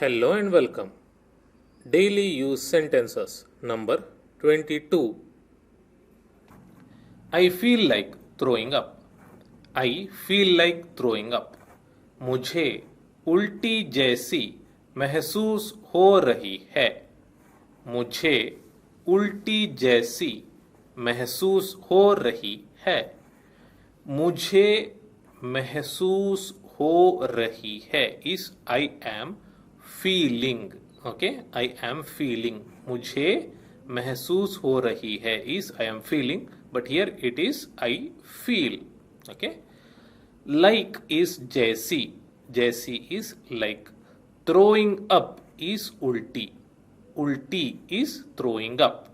Hello and welcome. Daily use sentences number 22. I feel like throwing up. I feel like throwing up. मुझे उल्टी जैसी महसूस हो रही है. मुझे उल्टी जैसी महसूस हो रही है. मुझे महसूस हो रही है इस I am feeling. Okay, I am feeling. मुझे महसूस हो रही है इस I am feeling, but here it is I feel. Okay, like is जैसी. जैसी is like. Throwing up is उल्टी. उल्टी is throwing up.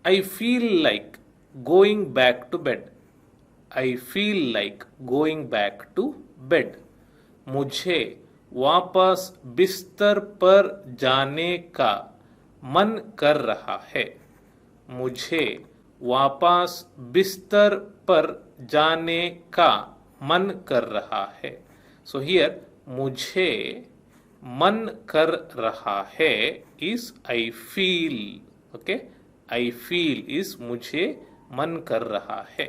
I feel like going back to bed. I feel like going back to bed. मुझे वापस बिस्तर पर जाने का मन कर रहा है. मुझे वापस बिस्तर पर जाने का मन कर रहा है. सो हियर मुझे मन कर रहा है is I feel. Okay, I feel is मुझे मन कर रहा है.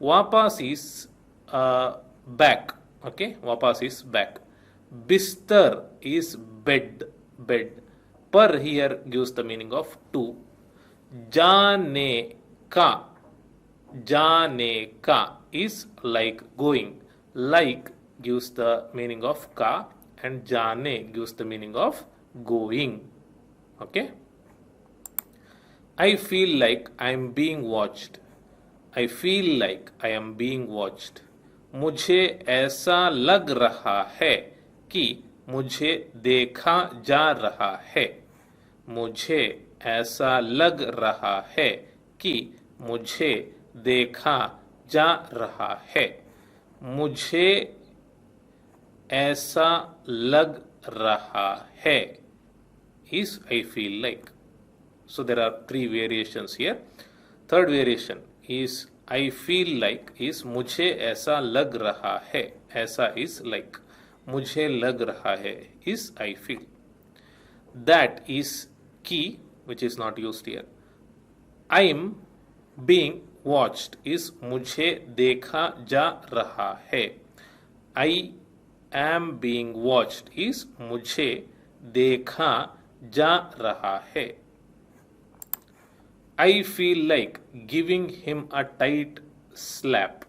वापस इज बैक. ओके, वापस इज बैक. बिस्तर इज बेड. बेड. पर here gives the meaning of to. जाने का. जाने का is like going. Like gives the meaning of का and जाने gives the meaning of going. Okay, I feel like I am being watched. I feel like I am being watched. मुझे ऐसा लग रहा है कि मुझे देखा जा रहा है. मुझे ऐसा लग रहा है कि मुझे देखा जा रहा है. मुझे ऐसा लग रहा है is I feel like. So there are three variations here. Third variation is I feel like is मुझे ऐसा लग रहा है. ऐसा is like. मुझे लग रहा है is I feel. That is key which is not used here. I am being watched is मुझे देखा जा रहा है. I am being watched is मुझे देखा जा रहा है. I feel like giving him a tight slap.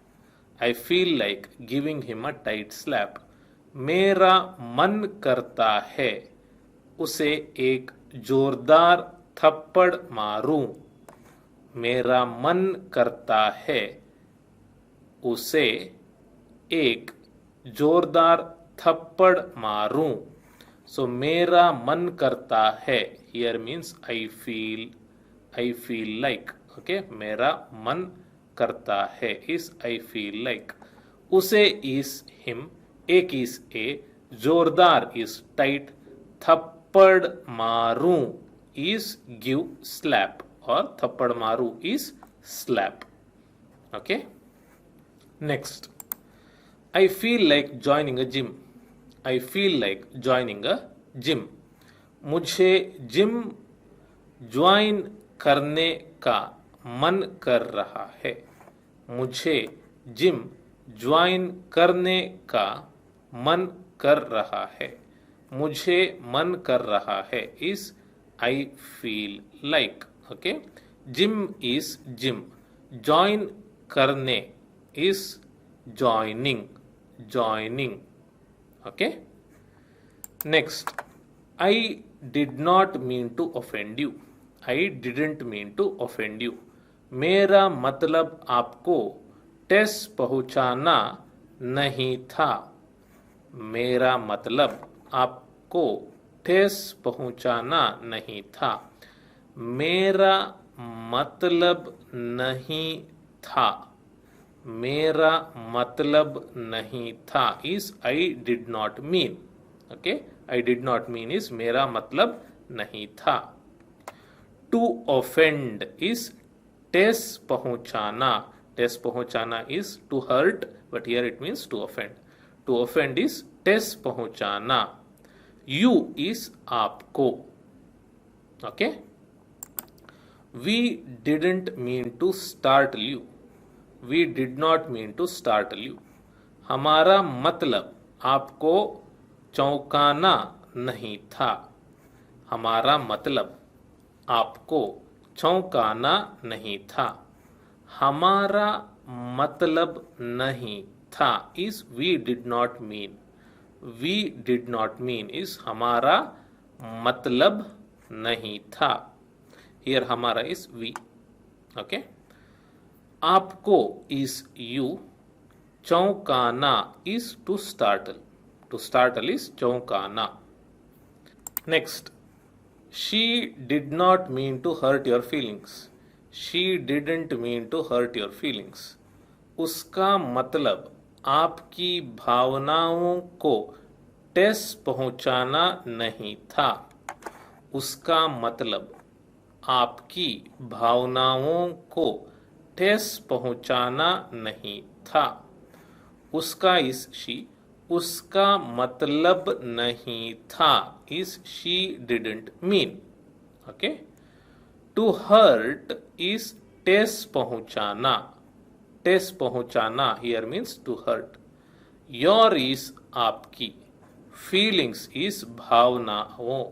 I feel like giving him a tight slap. मेरा मन करता है उसे एक जोरदार थप्पड़ मारूं. मेरा मन करता है उसे एक जोरदार थप्पड़ मारूं. सो मेरा मन करता है here means I feel like. Okay, मेरा मन करता है इस आई फील लाइक. उसे इज हिम. एक इज ए. जोरदार इज टाइट. थप्पड़ मारूं इज गिव स्लैप और थप्पड़ मारूं is slap. Okay, next. I feel like joining a gym. I feel like joining a gym. मुझे जिम ज्वाइन करने का मन कर रहा है. मुझे जिम ज्वाइन करने का मन कर रहा है. मुझे मन कर रहा है is I feel like. Okay, gym is gym. Join करने is joining. Joining. Okay, next. I did not mean to offend you. I didn't mean to offend you. मेरा मतलब आपको ठेस पहुंचाना नहीं था. मेरा मतलब आपको ठेस पहुंचाना नहीं था. मेरा मतलब नहीं था. मेरा मतलब नहीं था is I did not mean. Okay, I did not mean is मेरा मतलब नहीं था. To offend is ठेस पहुंचाना. ठेस पहुंचाना is to hurt, but here it means to offend. To offend is ठेस पहुंचाना. यू इज आपको. Okay. We didn't mean to startle you. We did not mean to startle you. हमारा मतलब आपको चौंकाना नहीं था. हमारा मतलब आपको चौंकाना नहीं था. हमारा मतलब नहीं था is we did not mean. We did not mean is हमारा मतलब नहीं था. हियर हमारा इज वी. ओके. आपको इज यू. चौंकाना is to startle. To startle is चौंकाना. Next. She did not mean to hurt your feelings. She didn't mean to hurt your feelings. उसका मतलब आपकी भावनाओं को ठेस पहुंचाना नहीं था. उसका मतलब आपकी भावनाओं को ठेस पहुंचाना नहीं था. उसका इस शी. उसका मतलब नहीं था is she didn't mean. Okay. To hurt is ठेस पहुंचाना. ठेस पहुंचाना here means to hurt. Your is आपकी. फीलिंग्स इज भावनाओं.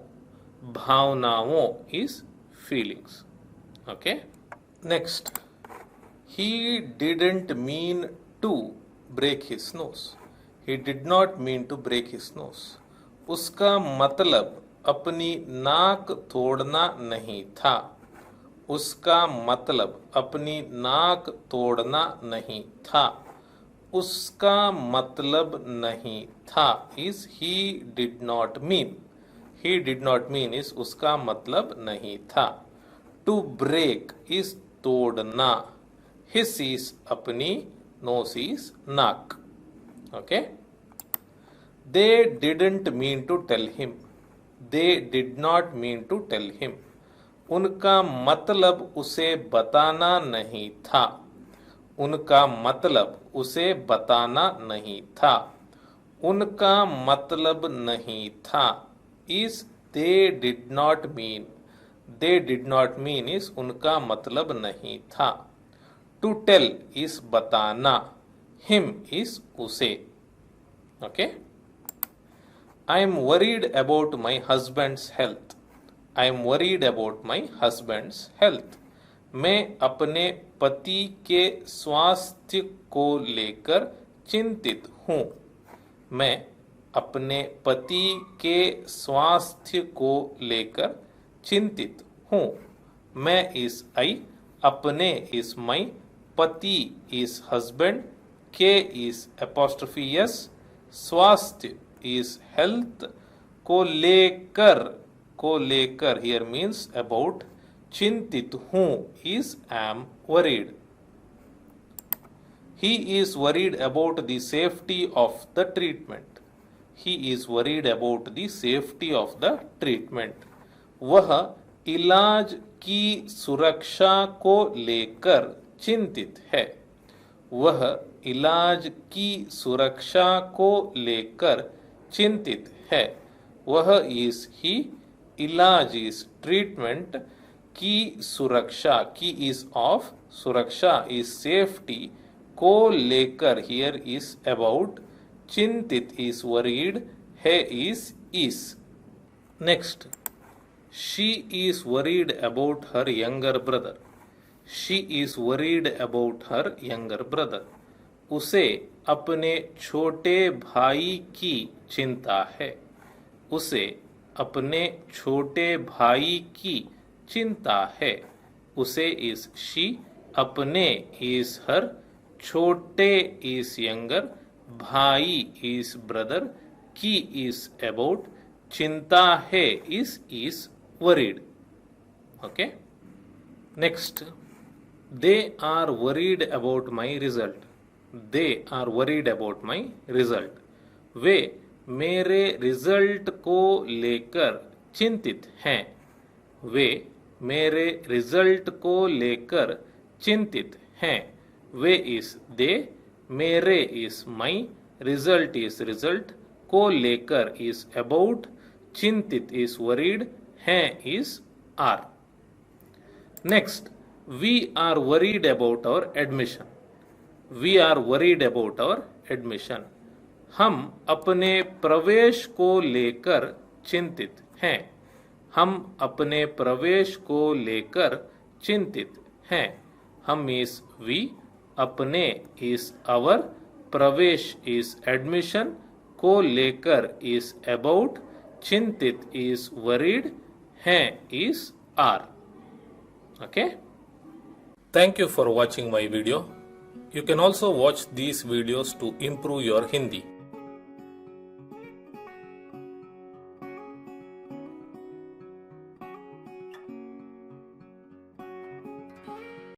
भावनाओं is feelings. Okay. Next. He didn't mean to break his nose. He did not mean to break his nose. उसका मतलब अपनी नाक तोड़ना नहीं था. उसका मतलब अपनी नाक तोड़ना नहीं था. उसका मतलब नहीं था is he did not mean. He did not mean is उसका मतलब नहीं था. To break is तोड़ना. His is अपनी. Nose is नाक. Okay. They didn't mean to tell him. They did not mean to tell him. उनका मतलब उसे बताना नहीं था. उनका मतलब उसे बताना नहीं था. उनका मतलब नहीं था is they did not mean. They did not mean is उनका मतलब नहीं था. To tell is बताना. Him is उसे. Okay. I am worried about my husband's health. I am worried about my husband's health. मैं अपने पति के स्वास्थ्य को लेकर चिंतित हूँ. मैं अपने पति के स्वास्थ्य को लेकर चिंतित हूँ. मैं इस आई. अपने इस my. पति इस husband. K is apostrophe S. स्वास्थ्य is health. को लेकर here means about. चिंतित हूँ is am worried. He is worried about the safety of the treatment. He is worried about the safety of the treatment. वह इलाज की सुरक्षा को लेकर चिंतित है. वह इलाज की सुरक्षा को लेकर चिंतित है. वह इज ही. इलाज इज ट्रीटमेंट. की सुरक्षा. की इज ऑफ. सुरक्षा इज सेफ्टी. को लेकर हियर इज अबाउट. चिंतित इज वरीड. है is. Next. She is worried about her younger brother. She is worried about her younger brother. उसे अपने छोटे भाई की चिंता है. उसे अपने छोटे भाई की चिंता है. उसे is she. अपने is her. छोटे is younger. भाई is brother. की is about. चिंता है is worried. Okay. Next. They are worried about my result. They are worried about my result. वे मेरे रिजल्ट को लेकर चिंतित हैं. वे मेरे रिजल्ट को लेकर चिंतित हैं. वे इस दे. मेरे इस my. रिजल्ट इस रिजल्ट. को लेकर इस अबाउट. चिंतित is worried, हैं is are. Next, we are worried about our admission. We are worried about our admission. हम अपने प्रवेश को लेकर चिंतित हैं. हम अपने प्रवेश को लेकर चिंतित हैं. हम is we, अपने is our, प्रवेश is admission, को लेकर is about, चिंतित is worried, हैं is are. Okay? Thank you for watching my video. You can also watch these videos to improve your Hindi.